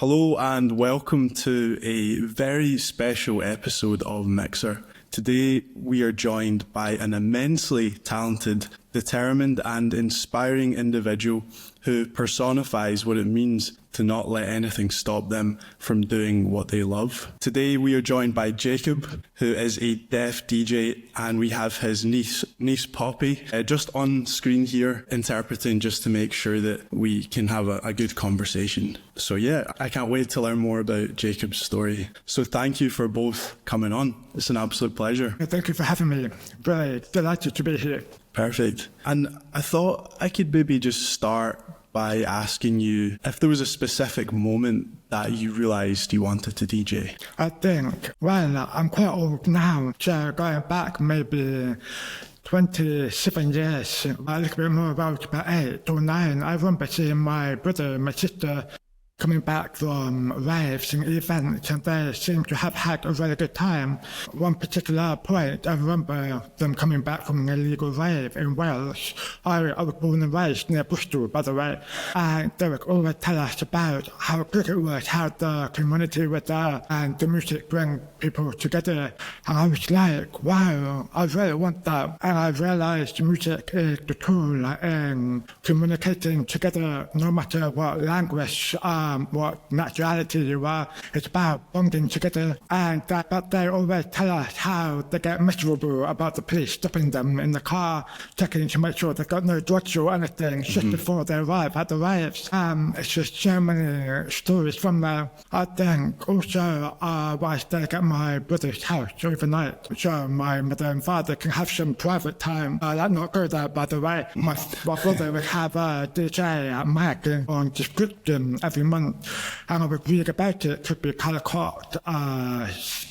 Hello and welcome to a very special episode of Mixer. Today we are joined by an immensely talented, determined and inspiring individual who personifies what it means to not let anything stop them from doing what they love. Today we are joined by Jacob, who is a deaf DJ, and we have his niece Poppy just on screen here interpreting, just to make sure that we can have a good conversation. So yeah, I can't wait to learn more about Jacob's story. So thank you for both coming on. It's an absolute pleasure. Thank you for having me. Very delighted to be here. Perfect. And I thought I could maybe just start by asking you if there was a specific moment that you realised you wanted to DJ. I think, well, I'm quite old now, so going back maybe 27 years, a little bit more, about 8 or 9, I remember seeing my brother and my sister coming back from raves and events, and they seemed to have had a really good time. One particular point, I remember them coming back from an illegal rave in Wales. I was born and raised near Bristol, by the way, and they would always tell us about how good it was, how the community was there, and the music bring people together. And I was like, wow, I really want that. And I realised music is the tool in communicating together, no matter what language, what nationality you are. It's about bonding together. And but they always tell us how they get miserable about the police stopping them in the car, checking to make sure they've got no drugs or anything just before they arrive at the raves. It's just so many stories from there. I think also when I stay at my brother's house overnight, so my mother and father can have some private time. That's not good there, by the way. My brother would have a DJ mag on description every month, and I would read about it. It could be colour code,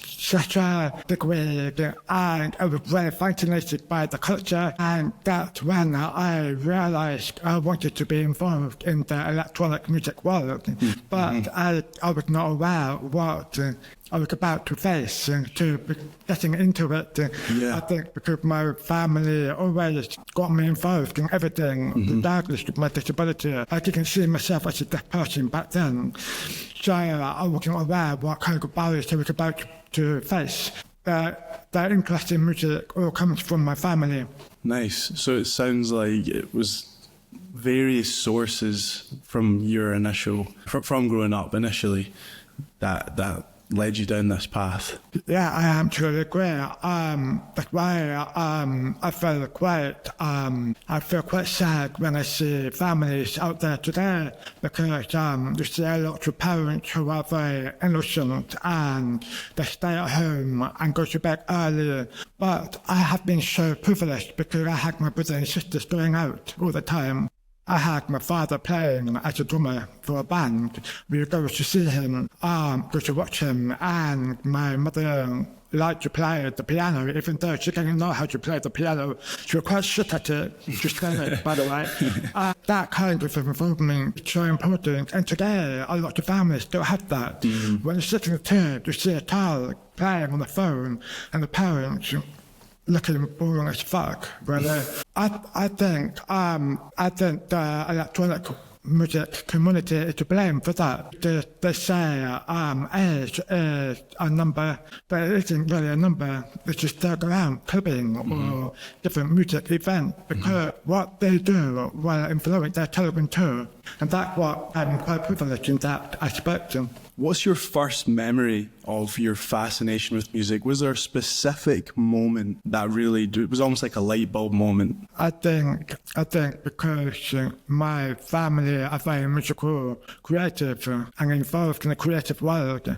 such a degree, and I was very fascinated by the culture, and that's when I realised I wanted to be involved in the electronic music world, but I was not aware what I was about to face and to be getting into it. I think because my family always got me involved in everything, regardless of my disability. I didn't see myself as a deaf person back then, so I wasn't aware what kind of barriers I was about to face. The interest in music all comes from my family. Nice. So it sounds like it was various sources from your from growing up initially that led you down this path. Yeah, I absolutely agree. That's why I feel quite sad when I see families out there today, because you see a lot of parents who are very innocent and they stay at home and go to bed early. But I have been so privileged because I had my brother and sisters going out all the time. I had my father playing as a drummer for a band. We would go to see him, go to watch him, and my mother liked to play the piano, even though she didn't know how to play the piano. She was quite shit at it, just playing it, by the way. That kind of involvement is so important, and today a lot of families don't have that. When you're sitting at home, you see a child playing on the phone, and the parents looking boring as fuck, really. I think the electronic music community is to blame for that. They say age is a number, but it isn't really a number. They just go around clubbing or different music events, because what they do will influence their children too. And that's what I'm quite privileged in that aspect. What's your first memory of your fascination with music? Was there a specific moment that really it was almost like a light bulb moment? I think because my family are very musical, creative, and involved in the creative world.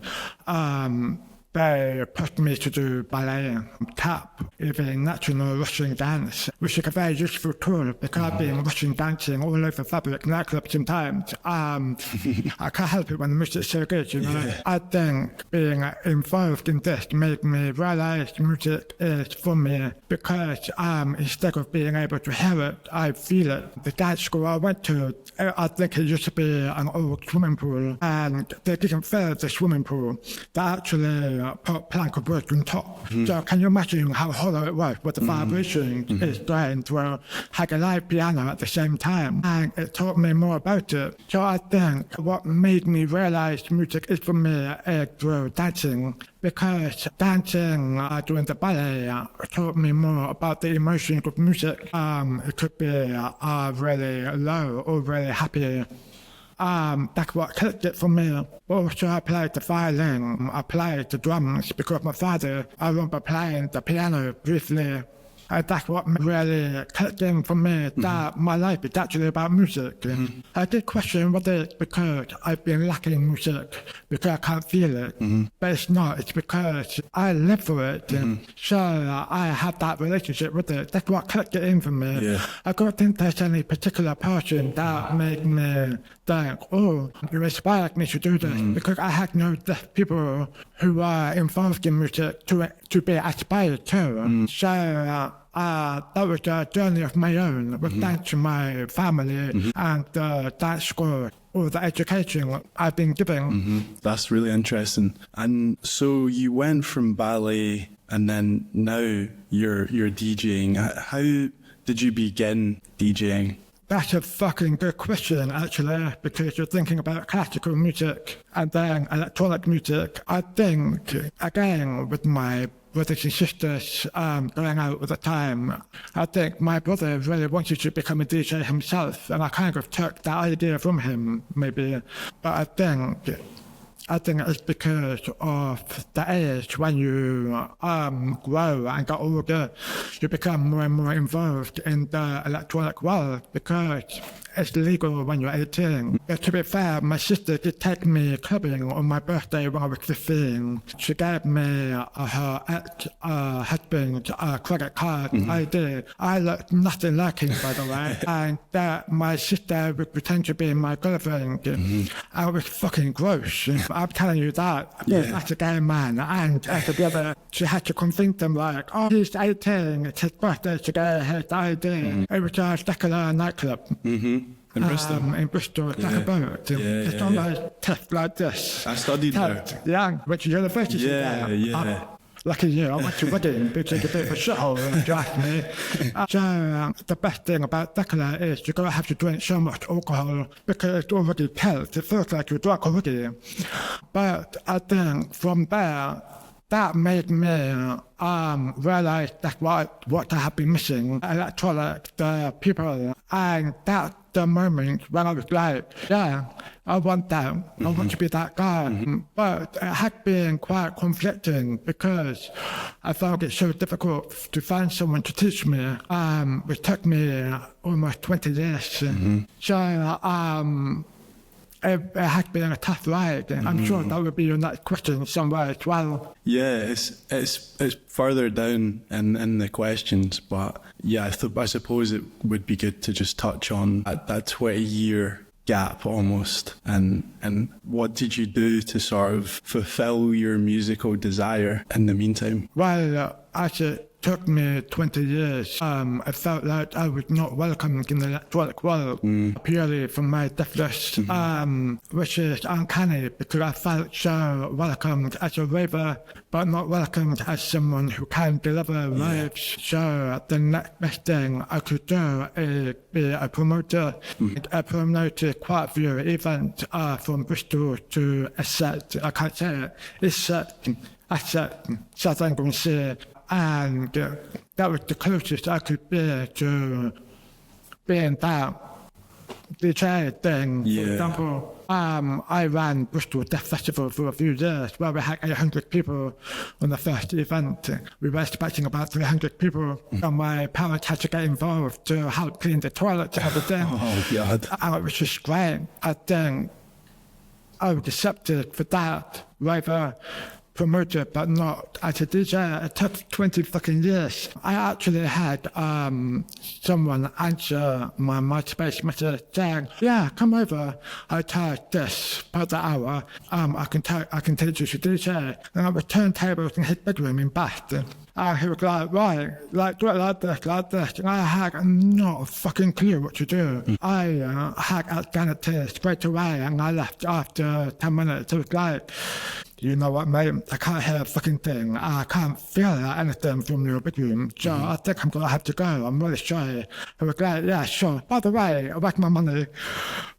They pushed me to do ballet, tap, even national Russian dance, which is a very useful tool because I've been Russian dancing all over fabric nightclubs sometimes. I can't help it when the music's so good, you know. Yeah. I think being involved in this made me realise music is for me, because instead of being able to hear it, I feel it. The dance school I went to, I think it used to be an old swimming pool, and they didn't fill the swimming pool. They actually put plank of wood on top. So can you imagine how hollow it was with the vibration is going to have a live piano at the same time? And it taught me more about it. So I think what made me realize music is for me is through dancing, because dancing during the ballet taught me more about the emotions of music. It could be really low or really happy. That's what clicked it for me. Also, I played the violin, I played the drums because my father, I remember playing the piano briefly. And that's what really clicked in for me, that my life is actually about music. I did question whether it's because I've been lacking music, because I can't feel it. But it's not, it's because I live for it. So I have that relationship with it. That's what clicked it in for me. Yeah. I don't think there's any particular person that made me think, oh, you inspired me to do this, because I had no people who are involved in music to be aspired to. So that was a journey of my own, with thanks to my family and dance school, all the education I've been given. That's really interesting. And so you went from ballet and then now you're DJing. How did you begin DJing? That's a fucking good question, actually, because you're thinking about classical music and then electronic music. I think, again, with my brothers and sisters going out at the time, I think my brother really wanted to become a DJ himself, and I kind of took that idea from him, maybe. But I think it's because of the age when you grow and get older, you become more and more involved in the electronic world because it's legal when you're 18. But to be fair, my sister did take me clubbing on my birthday when I was 15. She gave me her ex-husband's credit card ID. I looked nothing like him, by the way. And my sister would pretend to be my girlfriend. I was fucking gross. I'm telling you that. That's a gay man. And together, she had to convince them like, oh, he's 18, it's his birthday to get his ID. It was a secular nightclub. In Bristol? In Bristol, it's like a boat. It's not like tough like this. I studied there. Yeah, went to university there. Lucky you, I went to Reading, which is a bit of a shithole, if you ask me. So the best thing about secular is you're going to have to drink so much alcohol because it's already pelted. It feels like you're drunk already. But I think from there, that made me realize that's what I have been missing. Electronic, the people, and that's the moment when I was like, yeah, I want that. I want to be that guy. But it had been quite conflicting because I found it so difficult to find someone to teach me, which took me almost 20 years. So it has been a tough ride. I'm sure that would be your next question somewhere as well. Yeah, it's further down in the questions, but yeah, I suppose it would be good to just touch on that 20-year gap almost, and what did you do to sort of fulfill your musical desire in the meantime? Well, actually, took me 20 years. I felt like I was not welcomed in the electronic world purely from my deafness, which is uncanny because I felt so welcomed as a raver, but not welcomed as someone who can deliver raves. So the next best thing I could do is be a promoter. I promoted quite a few events from Bristol to Essex. I can't say it. Essex, South England. And that was the closest I could be to being that DJ thing. For example, I ran Bristol Deaf Festival for a few years where we had 800 people on the first event. We were expecting about 300 people, and my parents had to get involved to help clean the toilets and everything. Oh, God. And it was just great. I think I was accepted for that, rather promoter, but not as a DJ. It took 20 fucking years. I actually had someone answer my MySpace message saying, yeah, come over. I charge this per the hour. I can teach you to DJ. And I was turntables in his bedroom in Bath. And he was like, right, like, do it like this. And I had not a fucking clue what to do. I had anxiety straight away, and I left after 10 minutes. It was like, you know what, mate? I can't hear a fucking thing. I can't feel anything from your bedroom. So I think I'm going to have to go. I'm really shy. I was like, yeah, sure. By the way, I like my money.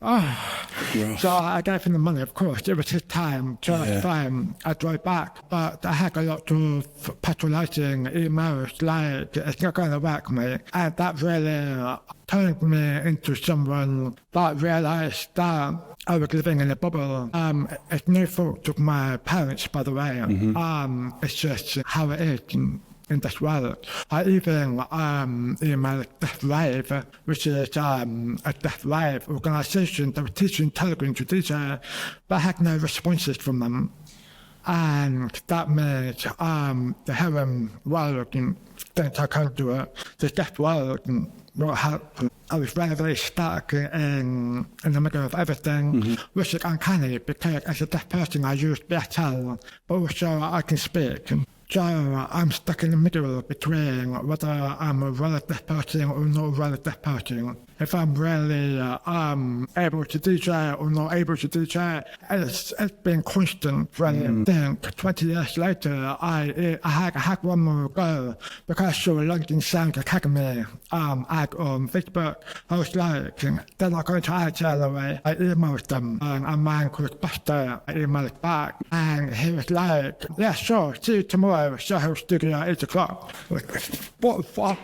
So I gave him the money, of course. It was his time. So it's fine. I drove back. But I had a lot of patronizing emails like, it's not going to work, mate. And that really turned me into someone that realized that I was living in a bubble. It's no fault of my parents, by the way. It's just how it is in this world. I even emailed Death Rave, which is a Death Rave organisation that was teaching Telegram to DJ, but I had no responses from them. And that made the heroin world think I can't do it. The death world will help. I was very, very stuck in the middle of everything, which is uncanny because as a deaf person I use BSL, but also I can speak. So I'm stuck in the middle between whether I'm a well deaf person or not a well deaf person. If I'm really able to DJ or not able to DJ, it's been constant for I think 20 years later. I had one more go because I saw London Sound Academy ad on Facebook. I was like, they're not going to ITL. I emailed them, and a man called Buster emailed back, and he was like, yeah, sure, see you tomorrow, Soho Studio at 8 o'clock. Like, what the fuck?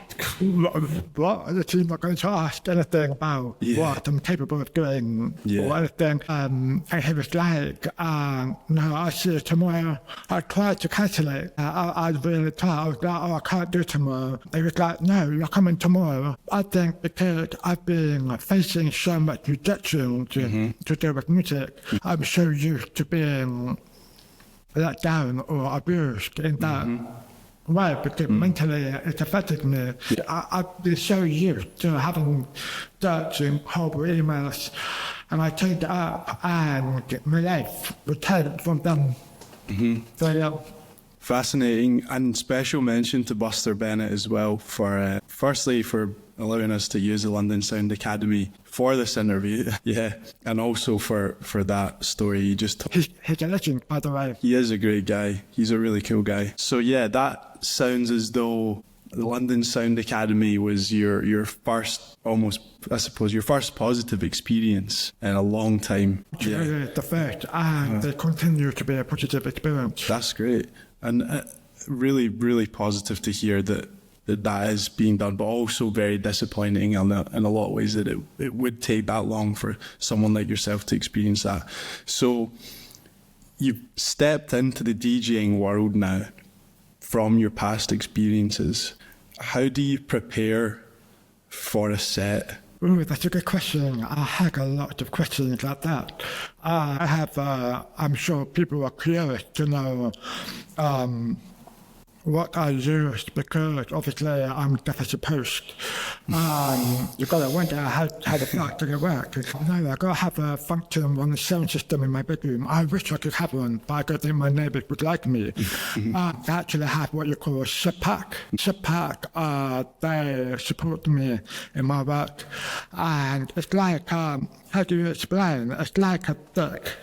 What? The team not going to ask anything about what I'm capable of doing or anything. And he was like, no, I'll see you tomorrow. I tried to cancel it. I really tried. I was like, oh, I can't do tomorrow. He was like, no, you're coming tomorrow. I think because I've been facing so much rejection to do with music, I'm so used to being let down or abused in that way, because mentally it affected me. I've been so used to having searching horrible emails, and I turned it up and my life returned from them. So yeah. Fascinating, and special mention to Buster Bennett as well for firstly for allowing us to use the London Sound Academy for this interview, and also for that story you just told. He's a legend, by the way. He is a great guy. He's a really cool guy. So yeah, that sounds as though the London Sound Academy was your first, almost, I suppose, your first positive experience in a long time. Yeah, the first, and they continue to be a positive experience. That's great. And really, really positive to hear that is being done, but also very disappointing in a lot of ways that it would take that long for someone like yourself to experience that. So you've stepped into the DJing world now from your past experiences. How do you prepare for a set? Ooh, that's a good question. I had a lot of questions like that. I have, I'm sure people are curious to know what I used, because obviously I'm deaf as a post. You've got to wonder how the fuck did it work. No, I got to have a function on the sound system in my bedroom. I wish I could have one, but I don't think my neighbours would like me. I actually have what you call a SIPAC. SIPAC, they support me in my work. And it's like, how do you explain? It's like a thick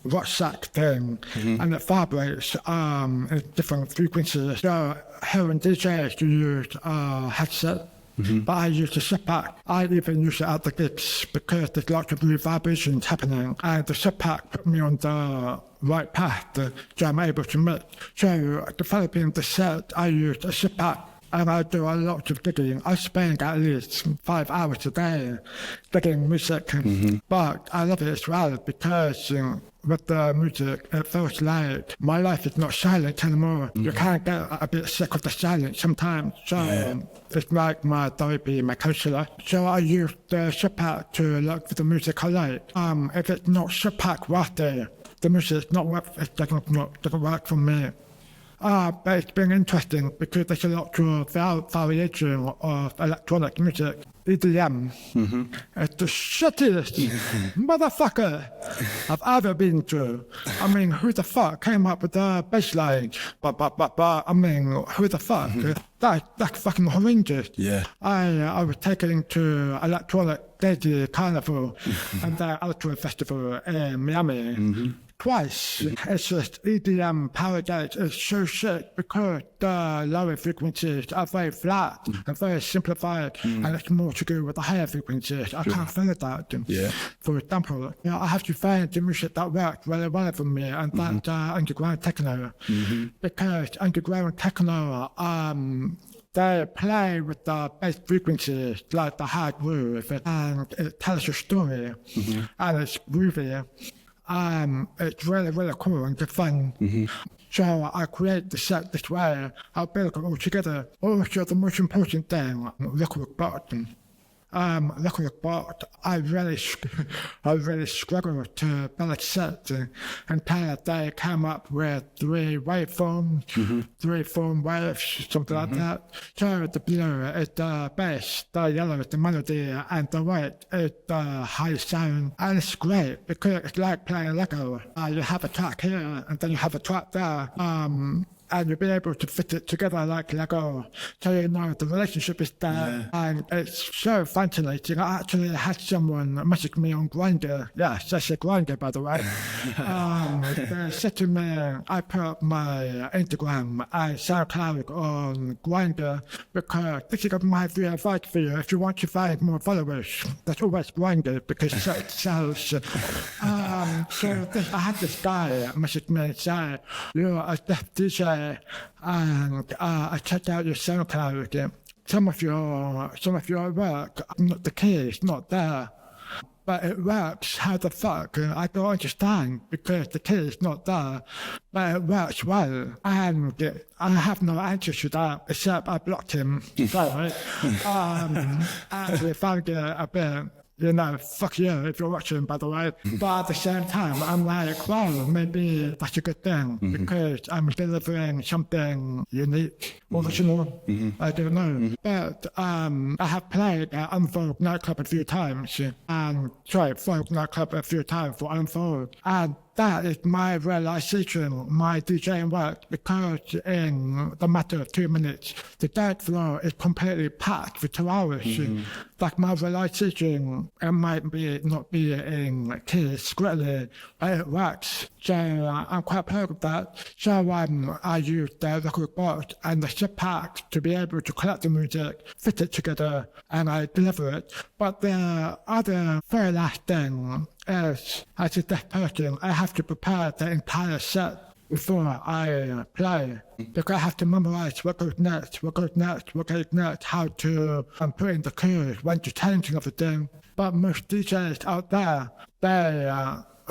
rucksack thing, and it vibrates at different frequencies. So here in DJs you use a headset, but I use the SIPAC. I even use it at the gigs because there's lots of reverberations happening, and the SIPAC put me on the right path, so I'm able to mix. So developing the set, I use a SIPAC. And I do a lot of gigging. I spend at least 5 hours a day gigging music. But I love it as well because with the music, it feels like my life is not silent anymore. You can get a bit sick of the silence sometimes. So it's like my therapy, my counsellor. So I use the SIPAC to look for the music I like. If it's not SIPAC worthy, the music is not worth it, doesn't work for me. But it's been interesting because there's a lot of variation of electronic music. EDM. It's the shittiest motherfucker I've ever been to. I mean, who the fuck came up with the bass line? I mean, who the fuck? That's fucking horrendous. Yeah. I was taken to Electronic Daisy Carnival and the Ultra Festival in Miami. twice. It's just EDM power gauge is so sick because the lower frequencies are very flat and very simplified, and it's more to do with the higher frequencies. I can't feel that. For example, I have to find the music that works really well for me, and that's underground techno. Because underground techno, they play with the bass frequencies like the high groove, and it tells a story, and it's groovy. It's really, really cool and fun. So I create the set this way. I build it all together. Also, the most important thing, liquid button. I really struggled to build a set until they came up with 3 waveforms, 3 form waves, something like that. So the blue is the bass, the yellow is the melody, and the white is the high sound. And it's great because it's like playing Lego. You have a track here, and then you have a track there. And you'll be able to fit it together like Lego. So you know the relationship is there, and it's so fascinating. I actually had someone message me on Grindr. Yes, that's a Grindr, by the way. They said to me, I put up my Instagram and SoundCloud on Grindr because this is my free advice for you. If you want to find more followers, that's always Grindr because it sells. So I had this guy message me and say, you're a deaf DJ. And I checked out your SoundCloud. Some of your work, the key is not there, but it works. How the fuck? I don't understand because the key is not there, but it works well. And I have no answer to that except I blocked him. Sorry. Actually found it a bit. Fuck you if you're watching, by the way. But at the same time, I'm like, well, maybe that's a good thing because I'm delivering something unique, original. I don't know. But I have played at Unfold nightclub a few times, Folk nightclub a few times for Unfold. And that is my realization, my DJing work, because in the matter of 2 minutes, the dance floor is completely packed for 2 hours. Like my realization, it might not be in keys, scribbly, but it works. So I'm quite proud of that. So I use the record box and the chip pack to be able to collect the music, fit it together, and I deliver it. But the other very last thing is, as a deaf person, I have to prepare the entire set before I play. Because I have to memorize what goes next, how to put in the cues, when to change everything. But most DJs out there, they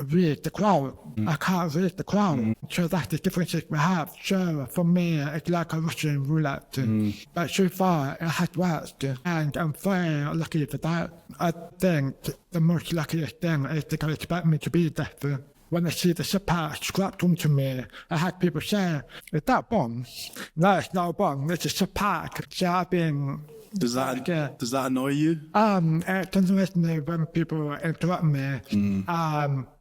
read the crowd. I can't read the crowd. So that's the differences we have. So for me, it's like a Russian roulette. But so far, it has worked. And I'm very lucky for that. I think the most luckiest thing is they can expect me to be deaf. When I see the support scrapped onto me, I had people say, is that a bomb? No, it's not a bomb, it's a support. So I've been... Does that annoy you? It doesn't me when people interrupt me.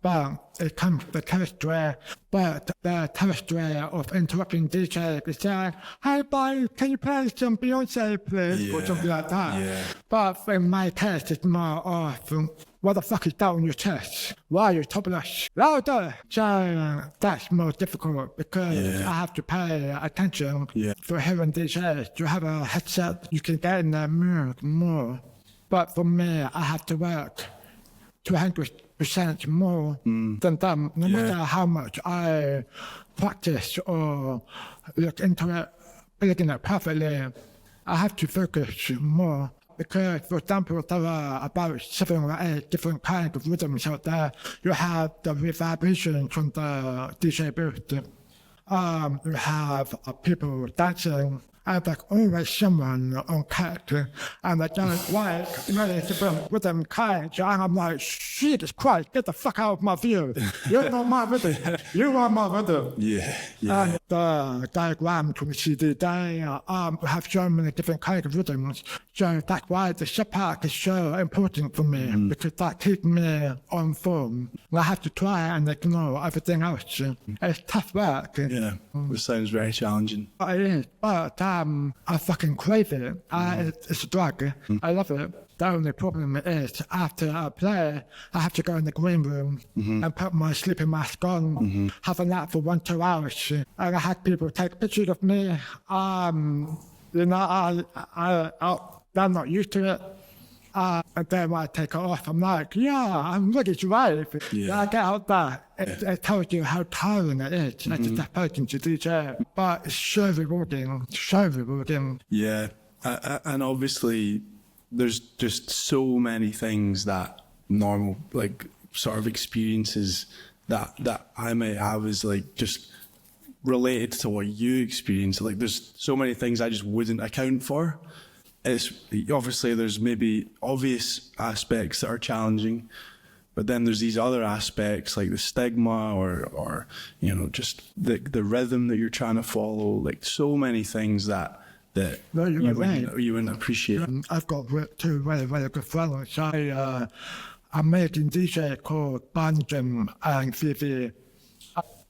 But it comes the chemistry. But the chemistry of interrupting DJs is saying, hey boy, can you play some Beyonce please? Or something like that. But in my case, it's more of, what the fuck is that on your chest? Why are you topless? Louder! So that's more difficult because I have to pay attention for hearing DJs. You have a headset, you can get in their mood more. But for me, I have to work 200% more than them, no matter how much I practice or look into it, building it perfectly. I have to focus more. Because, for example, there are about 7 or 8 different kinds of rhythms out there. You have the reverberation from the DJ booth. You have people dancing. And there's always someone on cat. And they don't like really different rhythm kinds. And I'm like, Jesus Christ, get the fuck out of my view. You're not my rhythm. You are my rhythm. And the diagram from the CD, they have so many different kinds of rhythms. So that's why the sub pack is so important for me, because that keeps me on form. I have to try and ignore everything else. It's tough work. Which sounds very challenging. It is, but I fucking crave it. It's a drug. I love it. The only problem is after I play, I have to go in the green room and put my sleeping mask on, have a nap for 1-2 hours. And I had people take pictures of me. You know, I'm not used to it. And then when I take it off, I'm like, yeah, I'm ready to rave. I get out there. It tells you how tiring it is as a deaf person to DJ. But it's so rewarding, so rewarding. Yeah, and obviously there's just so many things that normal, like, sort of experiences that I may have is like just related to what you experience. Like, there's so many things I just wouldn't account for. It's obviously there's maybe obvious aspects that are challenging, but then there's these other aspects like the stigma or you know, just the rhythm that you're trying to follow, like so many things that No, you wouldn't appreciate. I've got two very, very good friends. I'm making DJ called Banjim and Vivi.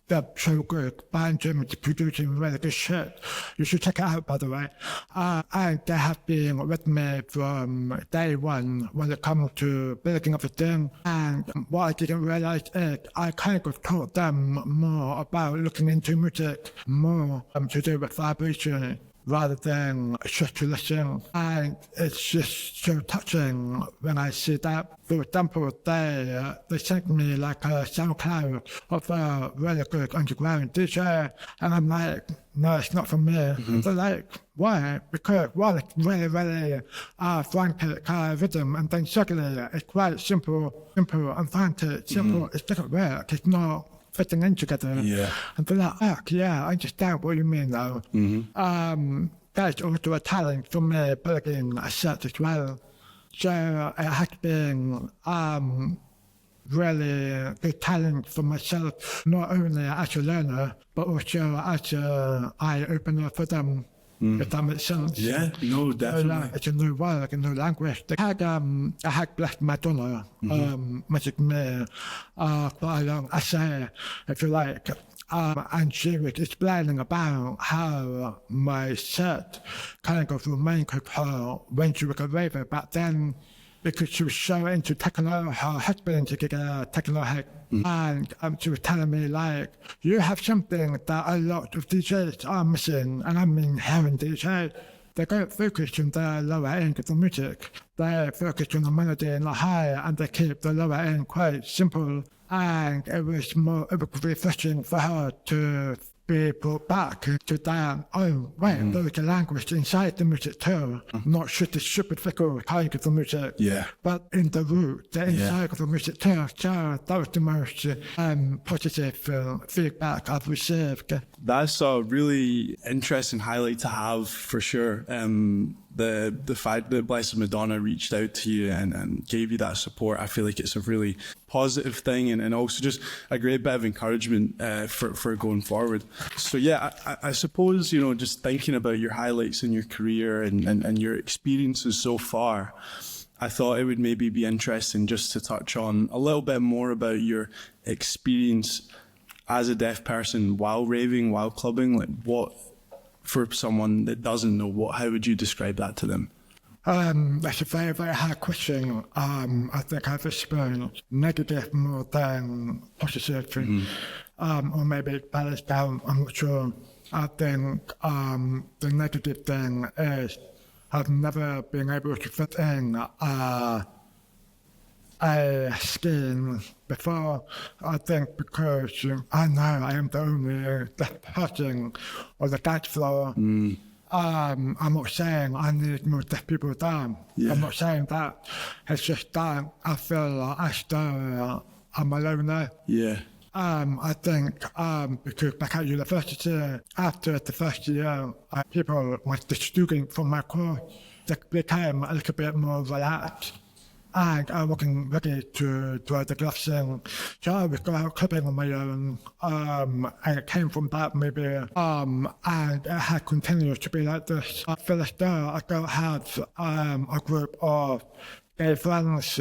They're so good. Banjim is producing really good shit. You should check it out, by the way. And they have been with me from day one when it comes to building up a thing. And what I didn't realize is I kind of taught them more about looking into music, more to do with vibration, rather than just to listen. And it's just so touching when I see that. For example, they sent me like a SoundCloud of a really good underground DJ, and I'm like, no, it's not for me. They're like, why? Because, well, it's really, really frantic rhythm, and then suddenly it's quite simple and frantic, simple. It doesn't work. It's not fitting in together. And they're like, oh, yeah, I understand what you mean though. That's also a talent for me building a set as well. So it has been really good talent for myself, not only as a learner, but also as an eye-opener for them. If that makes sense. Yeah, no, definitely. It's a new word, a new language. I had Blessed Madonna message me quite a long essay, if you like. And she was explaining about how my set kind of remained with her when she was a raver back then, because she was so into techno. Her husband is a techno head. And she was telling me, like, you have something that a lot of DJs are missing, and I mean hearing DJs. They don't focus on the lower end of the music. They focus on the melody and the high, and they keep the lower end quite simple. And it was refreshing for her to be brought back to that, oh, wait, there is a language inside the music too, not just the superficial kind of the music, but in the root, the inside of the music too. So that was the most positive feedback I've received. That's a really interesting highlight to have, for sure. The fact that Blessed Madonna reached out to you and gave you that support, I feel like it's a really positive thing, and also just a great bit of encouragement for going forward. So yeah, I suppose, you know, just thinking about your highlights in your career and your experiences so far, I thought it would maybe be interesting just to touch on a little bit more about your experience as a deaf person while raving, while clubbing. Like, what, for someone that doesn't know, how would you describe that to them? That's a very, very hard question. I think I've experienced negative more than positive, or maybe it's balanced down, I'm not sure. I think the negative thing is I've never been able to fit in a scheme before. I think because I know I am the only deaf person on the dance floor. I'm not saying I need more deaf people down. I'm not saying that. It's just that I feel as though I'm alone there. I think because back at university, after the first year, people like the students from my course, they became a little bit more relaxed. And I wasn't ready to draw the gloves in. So I would go out clubbing on my own. And it came from that maybe. And it had continued to be like this. I feel as though I don't have a group of gay friends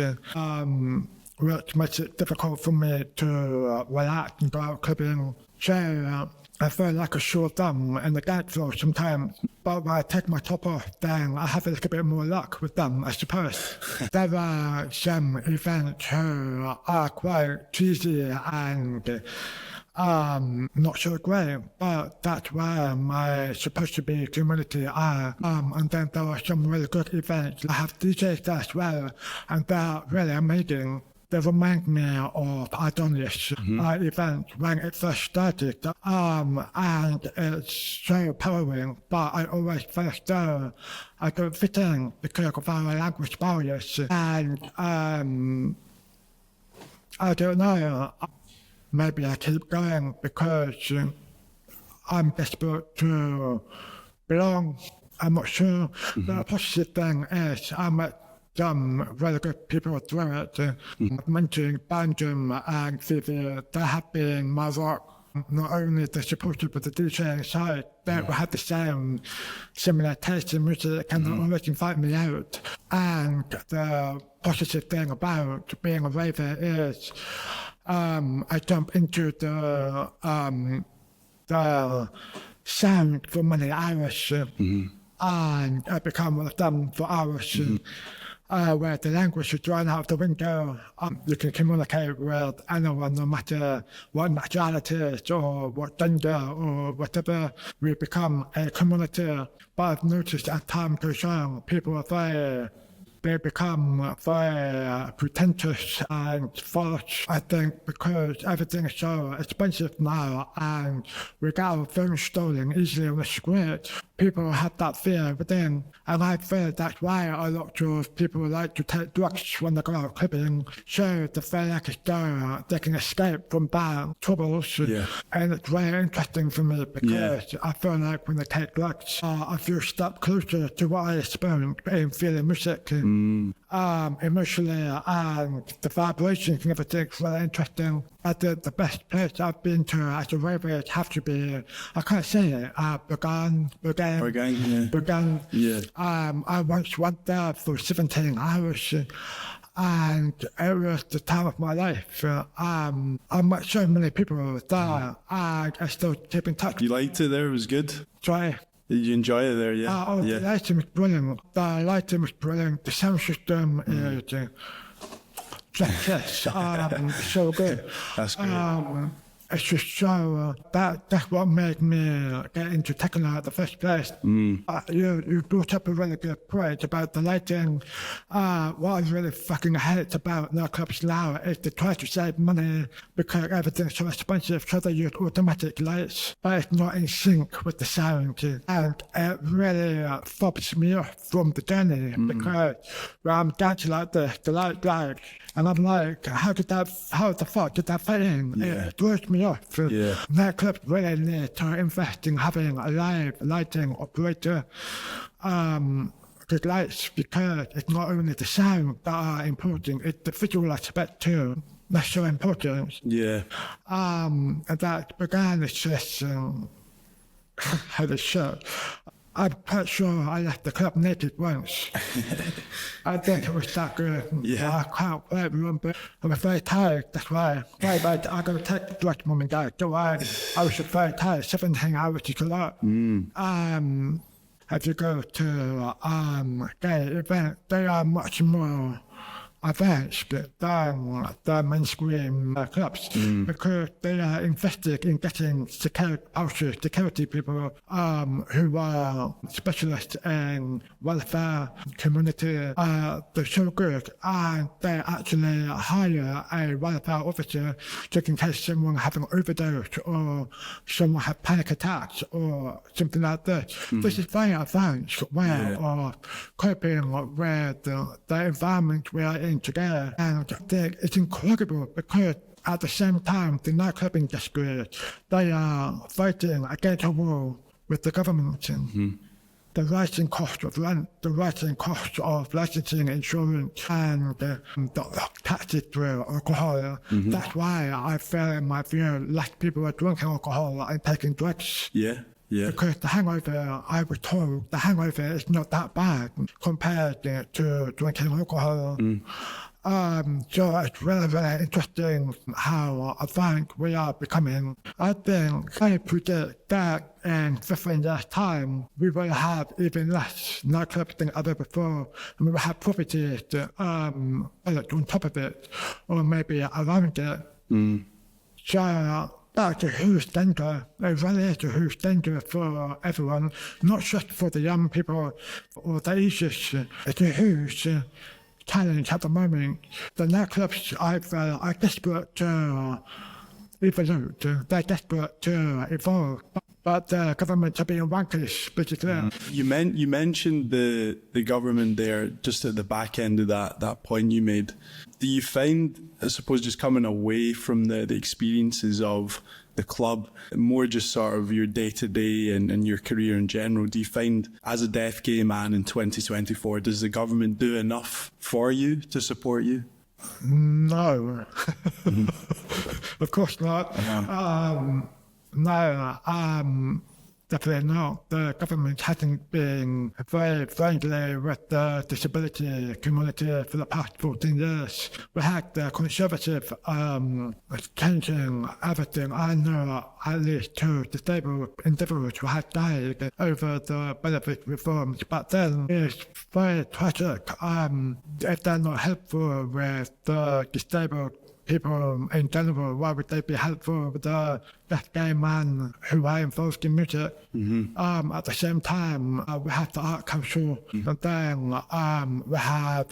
which makes it difficult for me to relax and go out clubbing. So I feel like a sore thumb in the dance floor sometimes. But when I take my top off, then I have a little bit more luck with them, I suppose. There are some events who are quite cheesy and not so great, but that's where my supposed to be community are. And then there are some really good events. I have DJs there as well, and they're really amazing. They remind me of Adonis event when it first started. And it's so empowering, but I always feel as though I don't fit in because of our language barriers. And I don't know, maybe I keep going because I'm desperate to belong. I'm not sure. The positive thing is I met some really good people through it. I've mentioned Banjum and Vivi. They have been my rock. Not only the supportive of the DJing side, they had the same similar taste in music and they always invite me out. And the positive thing about being a raver is I jump into the sound for many hours and I become one of them for hours. Where the language is drawn out of the window, you can communicate with anyone, no matter what nationality is or what gender or whatever. We become a community. But I've noticed as time goes on, people are they become very pretentious and false, I think, because everything is so expensive now and we get our phones stolen easily on the street. People have that fear within, and I feel that's why a lot of people like to take drugs when they go out clubbing, so they feel like as though they can escape from bad troubles. And it's very interesting for me because I feel like when they take drugs, I feel a step closer to what I experienced in feeling music. Emotionally, and the vibrations and everything is really interesting. I think the best place I've been to as a raver have to be, I can't say it, Bergen. I once went there for 17 hours and it was the time of my life. I met so many people there and I still keep in touch. You liked it there? It was good? Sorry. Did you enjoy it there? The lighting was brilliant. The sound system is so good. That's great. It's just so that's what made me get into techno at the first place. You brought up a really good point about the lighting. What I really fucking hate about nightclubs now is they try to save money because everything's so expensive, so they use automatic lights, but it's not in sync with the sound, and it really fobs me off from the journey because when I'm dancing like this, the light black, and I'm like, how the fuck did that fit in? It throws me off. Nightclubs really need to invest in having a live lighting operator with lights because it's not only the sound that are important, it's the visual aspect too. That's so important. And that began as just how the show. I'm quite sure I left the club naked once. I think it was that good. I can't quite remember. I was very tired, that's why. I got to take the drugs, mum and dad. So I was just very tired. 17 hours is a lot. If you go to gay events, they are much more advanced than the mainstream clubs because they are invested in getting security people who are specialists in welfare, community. They're so good and they actually hire a welfare officer just in case someone having an overdose or someone have panic attacks or something like this. This is very advanced way of coping with the environment we are in together, and I think it's incredible because at the same time the nightclub industry, they are fighting against a war with the government. The rising cost of rent, the rising cost of licensing, insurance, and the taxes through alcohol. That's why I feel, in my view, less people are drinking alcohol and taking drugs. Because the hangover, I was told, the hangover is not that bad compared to drinking alcohol. So it's really, really interesting how advanced we are becoming. I think I predict that in 15 years' time, we will have even less nightclubs than ever before, and we will have properties on top of it, or maybe around it. So that's a huge danger. It really is a huge danger for everyone, not just for the young people or the ages. It's a huge challenge at the moment. The nightclubs are desperate to evolve. They're desperate to evolve. But the government are being wankers, basically. You mentioned the government there just at the back end of that point you made. Do you find, I suppose, just coming away from the experiences of the club, more just sort of your day-to-day and your career in general, do you find as a deaf gay man in 2024, does the government do enough for you to support you? No. Of course not. No, definitely not. The government hasn't been very friendly with the disability community for the past 14 years. We had the Conservative changing everything. I know at least 2 disabled individuals who had died over the benefit reforms, but then it's very tragic. If they're not helpful with the disabled people in general, why would they be helpful with the deaf gay man who are involved in music? At the same time, we have the art council, and then we have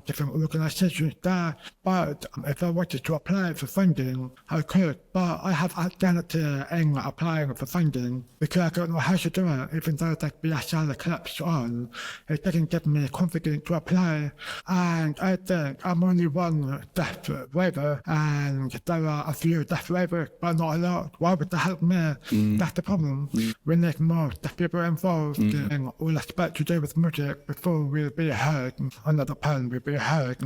different organisations there. But if I wanted to apply for funding, I could. But I have anxiety in applying for funding because I don't know how to do it, even though there'd be a salary clips on. It doesn't give me confidence to apply. And I think I'm only one deaf waiver, and there are a few deaf waivers, but not a lot. Why would they help me? That's the problem. We need more deaf people involved in all aspects to do with music before we'll be heard. Another pun, we'll be heard.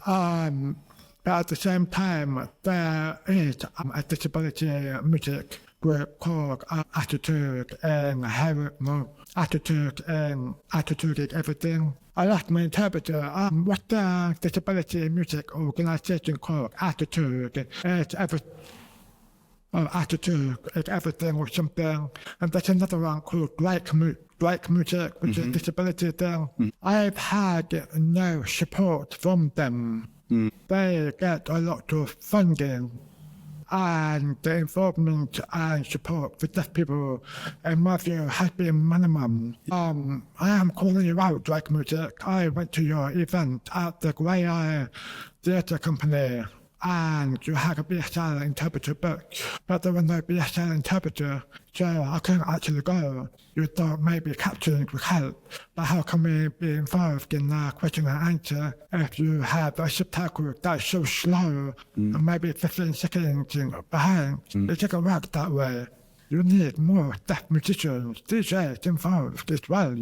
But at the same time, there is a disability music group called Attitude and Attitude is Everything. I asked my interpreter, what's the disability music organisation called? Attitude is Everything. Attitude is Everything or something. And there's another one called Break Music, which is a disability thing. I've had no support from them. They get a lot of funding, and the involvement and support for deaf people, in my view, has been minimum. I am calling you out, Break Music. I went to your event at the Grey Eye Theatre Company, and you had a BSL interpreter booked, but there was no BSL interpreter, so I couldn't actually go. You thought maybe capturing would help, but how can we be involved in question and answer if you have a subtitle that's so slow and maybe 15 seconds behind? It doesn't work that way. You need more deaf musicians, DJs involved as well,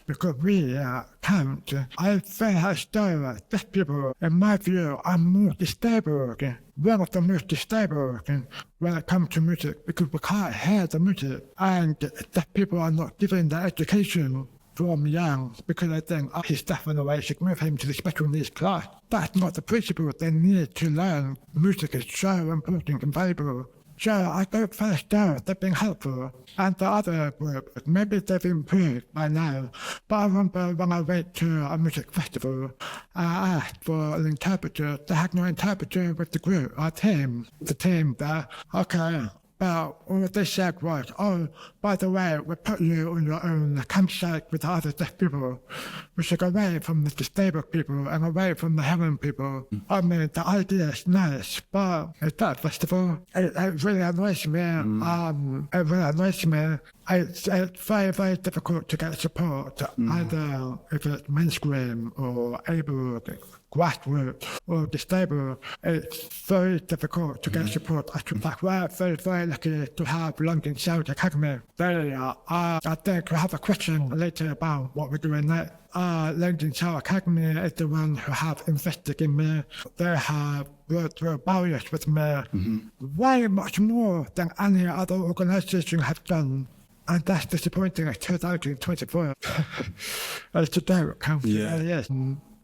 because we can't. I feel as though deaf people, in my view, are more disabled. One of the most disabled when it comes to music, because we can't hear the music, and deaf people are not given the education from young, because I think he's deaf in a way, should move him to the special needs class. That's not the principle. They need to learn. Music is so important and valuable. So I don't feel as though they've been helpful. And the other group, maybe they've improved by now. But I remember when I went to a music festival, I asked for an interpreter. They had no interpreter with the group, our team. The team there, okay. But all they said was, oh, by the way, we put you on your own campsite with the other deaf people. We should go away from the disabled people and away from the hearing people. I mean, the idea is nice, but at that festival, it really annoys me. It really annoys me. It's very, very difficult to get support, either if it's mainstream or able, grassroots or disabled. It's very difficult to get support. We're very, very lucky to have London Sound Academy. I think we have a question later about what we're doing next. London Sound Academy is the one who have invested in me. They have worked through barriers with me way much more than any other organisation have done. And that's disappointing in 2024. It's a joke. Yes.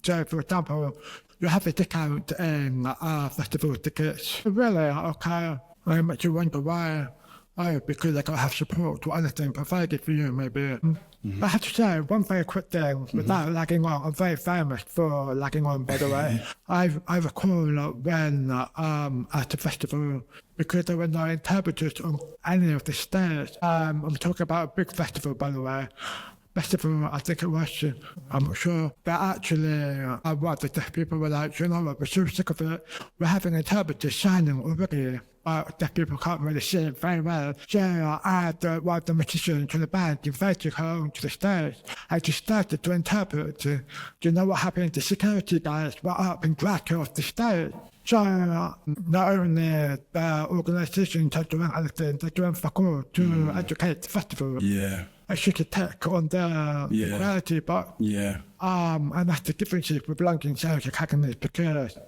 So, for example, you have a discount in festival tickets. Really, okay, I makes you wonder why. Oh, because they don't have support or anything provided for you, maybe. I have to say, one very quick thing, without lagging on, I'm very famous for lagging on, by the way. I recall when at the festival, because there were no interpreters on any of the stage. I'm talking about a big festival, by the way. Festival, I think it was, I'm not sure. But actually, what the deaf people were like, you know what, we're so sick of it. We're having interpreters signing already. Deaf people can't really see it very well. So I had one of the musicians from the band invited her onto the stage. I just started to interpret. Do you know what happened? The security guys were up and dragged her off the stage. So not only the organisations are doing anything, they're doing fuck all to educate the festival. Yeah. I should attack on their equality, but and that's the difference with London Sales Academy, because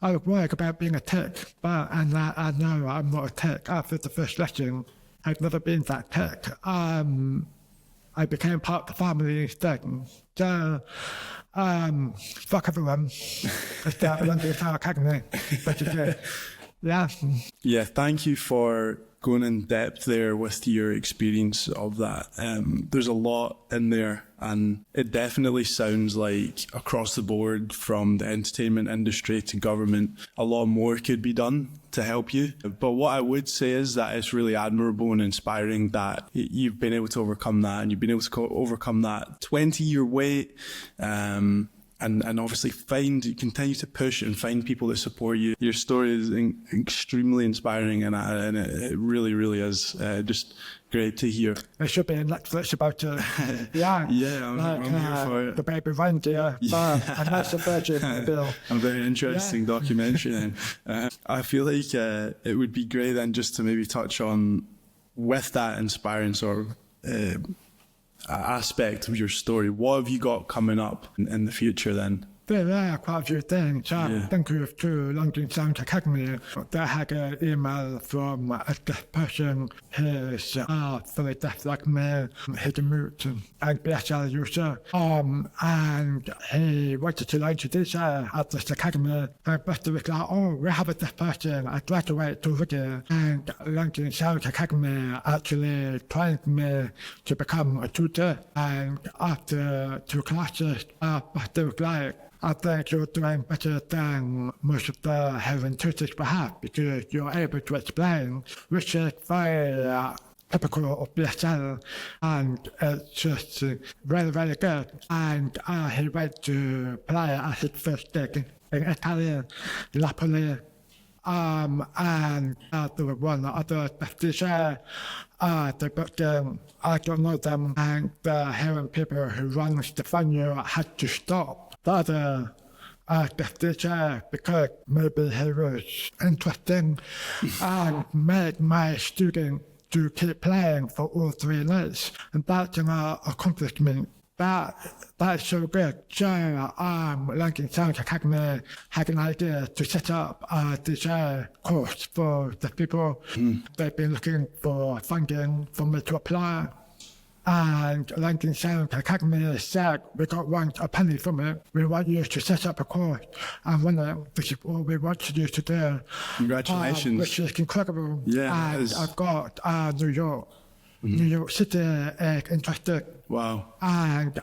I was worried about being a tech, but I know I'm not a tech. After the first lesson, I've never been that tech. I became part of the family instead. So, fuck everyone. It's the London Sales Academy, basically. Yeah. Yeah, thank you for going in depth there with your experience of that. There's a lot in there, and it definitely sounds like across the board, from the entertainment industry to government, a lot more could be done to help you. But what I would say is that it's really admirable and inspiring that you've been able to overcome that, and you've been able to overcome that 20-year wait. And obviously continue to push and find people that support you. Your story is extremely inspiring, and it really, really is just great to hear. There should be a Netflix about it. Yeah. Yeah, I'm here for it. The baby reindeer, and that's a virgin, Bill. A very interesting documentary then. I feel like it would be great then just to maybe touch on, with that inspiring sort of aspect of your story, what have you got coming up in the future then? There are quite a few things. Thank you to London Sound Academy. They had an email from a deaf person who's fully deaf like me, he's a mute and BSL user. And he wanted to introduce her at this academy. And Buster was like, oh, we have a deaf person. I graduated already. And London Sound Academy actually trained me to become a tutor. And after 2 classes, Buster was like, I think you're doing better than most of the hearing tutors we have, because you're able to explain, which is very typical of BSL, and it's just really, really good. And he went to play at his first gig in Italy, Napoli. And there was one other DJ, they booked them, I don't know them, and the hearing people who runs the venue had to stop the other deaf DJ because maybe he was interesting and made my student to keep playing for all 3 nights. And that's an accomplishment. That's so good. So London Sound Academy had an idea to set up a DJ course for the people. They've been looking for funding for me to apply. And London Sound Academy said, we don't want a penny from it. We want you to set up a course and run it. This is all we want you to do. Congratulations. Which is incredible. Yeah. And I've got New York. New York City is interested. Wow. And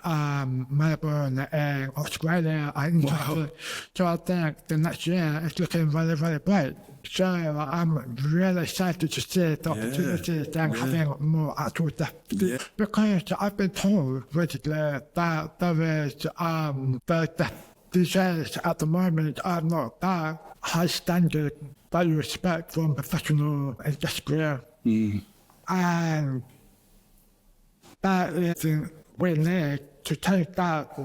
Melbourne and Australia are interested. Wow. So I think the next year is looking very, very bright. So I'm really excited to see the opportunities and having more actual depth. Yeah. Because I've been told recently that there is the DJs at the moment are not that high standard that you expect from professional industry. And that is, we need to take that.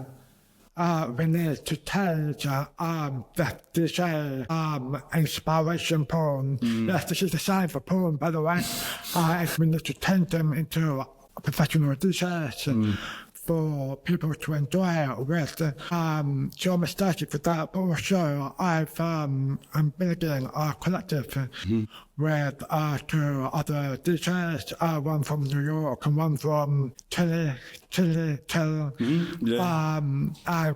We need to take the DJ inspiration porn. Yes, this is the sign for porn, by the way. We need to turn them into professional DJs for people to enjoy with. So I'm excited for that. But also, I'm building a collective with 2 other DJs, one from New York and one from Chile. And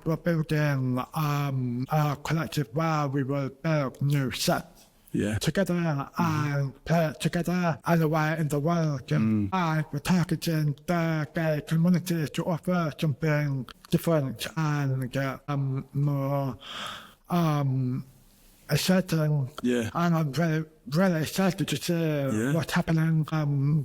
we're building a collective where we will build new sets together and play it together anywhere in the world. And we're targeting the gay community to offer something different and more exciting. And I'm really excited to see what's happening.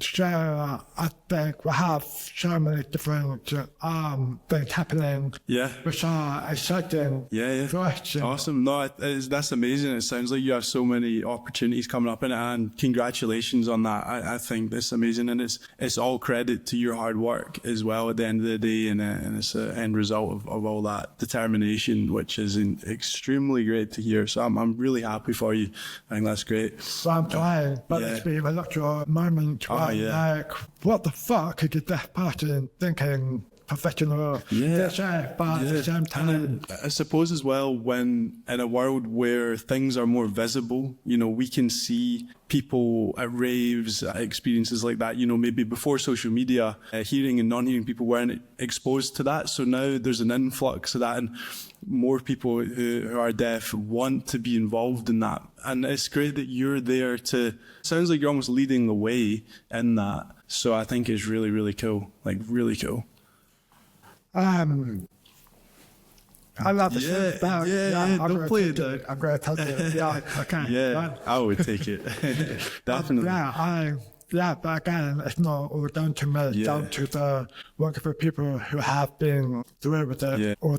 So I think we have so many different things happening which are exciting for us. Awesome. No, that's amazing. It sounds like you have so many opportunities coming up in it, and congratulations on that. I think that's amazing, and it's all credit to your hard work as well at the end of the day, and it's an end result of all that determination, which is extremely great to hear. So I'm really happy for you. I think that's great. So I'm trying, but it's been a lot moment where like, what the fuck is this person thinking professional DJ, but at the same time. I suppose as well, when in a world where things are more visible, you know, we can see people at raves, experiences like that, you know, maybe before social media, hearing and non-hearing people weren't exposed to that. So now there's an influx of that, and more people who are deaf want to be involved in that. And it's great that you're there sounds like you're almost leading the way in that. So I think it's really, really cool. Like, really cool. I love the shit. Don't play it down. I'm going to tell you. Okay. I would take it. Definitely. But again, it's not all down to me, down to the wonderful people who have been through with it all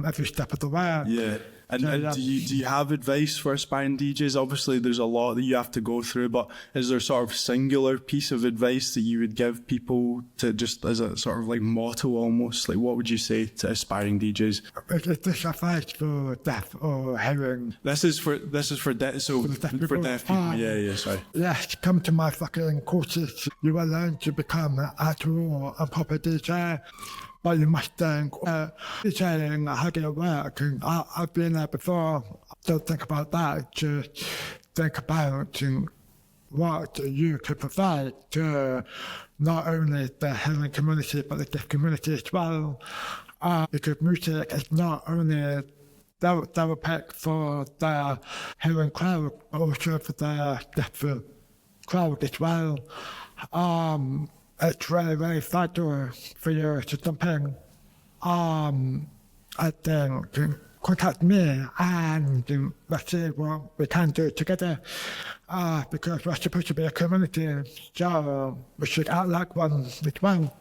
every step of the way. And do you have advice for aspiring DJs? Obviously, there's a lot that you have to go through, but is there sort of singular piece of advice that you would give people to just as a sort of like motto almost? Like, what would you say to aspiring DJs? Is this advice for deaf or hearing? This is for deaf. So for deaf people. Sorry. Yes, come to my fucking courses. You will learn to become an actual and proper DJ. But you must think, DJing, how do it work? And I've been there before. Don't think about that. Just think about what you could provide to not only the hearing community, but the deaf community as well. Because music is not only therapeutic for the hearing crowd, but also for the deaf crowd as well. It's really, really vital for you to jump in. I think contact me and let's see what we can do together. Because we're supposed to be a community, so we should act like one as well.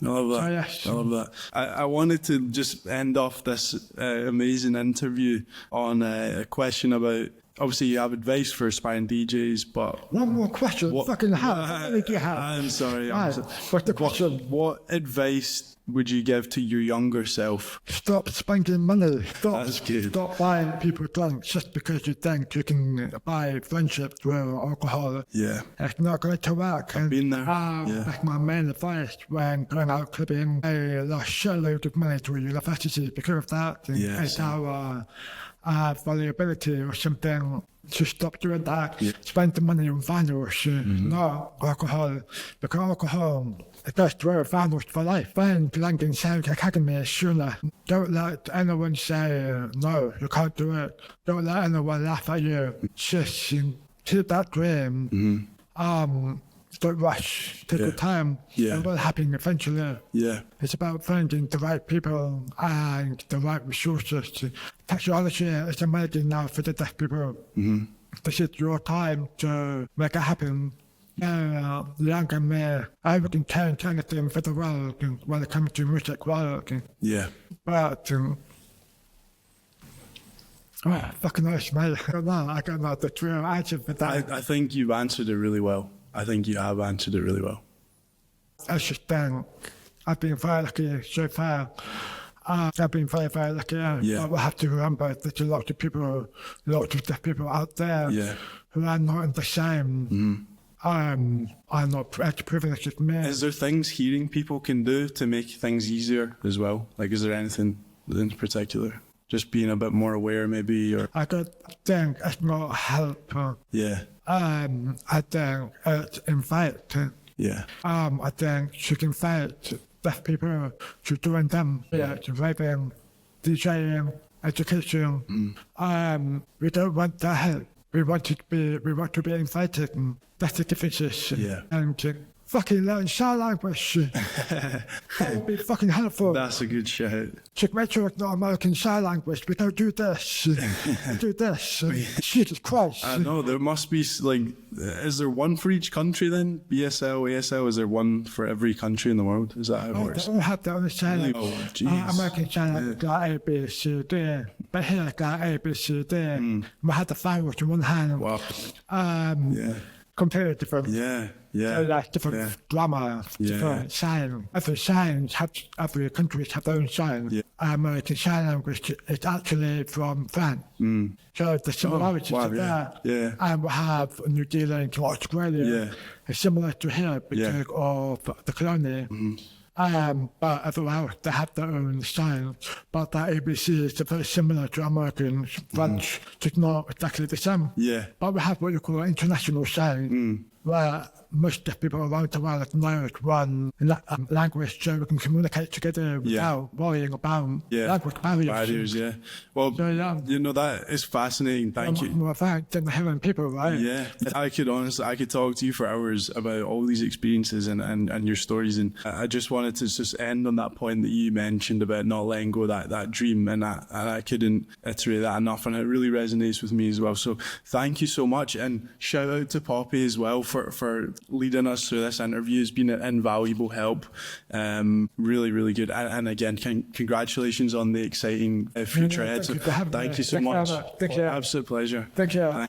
I love that. I love that. I wanted to just end off this amazing interview on a question about, obviously you have advice for aspiring DJs, but... One more question, fucking hell. I'm sorry. What's the question? What advice would you give to your younger self? Stop spending money. That's good. Stop buying people drinks just because you think you can buy friendship through alcohol. Yeah. It's not going to work. I've been there. That's my main advice when going out clubbing. I lost a shitload of money to a university because of that. It's our valuability or something to stop doing that. Spend the money on vinyls, not alcohol. Because alcohol, it does throw vinyls for life. Find London Sound Academy sooner. Don't let anyone say, no, you can't do it. Don't let anyone laugh at you. Just keep that dream. Don't rush. Take your time. It will happen eventually. It's about finding the right people and the right resources. Technology is amazing now for the deaf people. This is your time to make it happen. Younger me, I wouldn't change anything for the world when it comes to music work. But fucking nice, mate. I don't know the true answer for that. I think you've answered it really well. I think you have answered it really well. I just think I've been very lucky so far. I've been very, very lucky. But we have to remember there's a lot of people, lots of deaf people out there who are not in the same I'm not as privileged as me. Is there things hearing people can do to make things easier as well? Like, is there anything in particular? Just being a bit more aware, maybe, or I don't think it's not helpful. yeah, I think it's inviting. yeah, I think she can invite deaf people to join them. Yeah, to raving, DJing, education. We don't want to help. We want to be invited. That's the difference. Yeah. And to fucking learn sign language. That would be fucking helpful. that's a good shout. Check make sure it's not American Sign Language. We don't do this. Do this. Jesus Christ. I know there must be like, is there one for each country then? BSL, ASL, is there one for every country in the world? Is that how it works? They all have their own sign Really? language. Oh, jeez. American Sign Language got A, B, C, D. But here got A, B, C, D. We had the language in one hand. Wow. Yeah. Completely different. Yeah. So Yeah. like different Yeah. grammar, different sign. Every country have their own sign. Yeah. American Sign Language is actually from France. So the similarities wow, are there. yeah. And we have New Zealand to Australia. Yeah. It's similar to here because of the colony. But everywhere else, they have their own sign. But the ABC is very similar to American French. It's not exactly the same. Yeah. But we have what you call international sign, where most of the people around the world know one language so we can communicate together without worrying about language barriers. Barriers, yeah. Well, So, yeah. you know, that is fascinating. Thank you. More fact than hearing people, right? Yeah, I could talk to you for hours about all these experiences and your stories, and I just wanted to just end on that point that you mentioned about not letting go of that dream, and I couldn't iterate that enough, and it really resonates with me as well. So thank you so much, and shout out to Poppy as well for leading us through this interview. It's been an invaluable help, really good, and again, congratulations on the exciting future ahead. Thank you for having me. Thank you so Thank you much. very much. Thank you. Absolute pleasure. Thank you.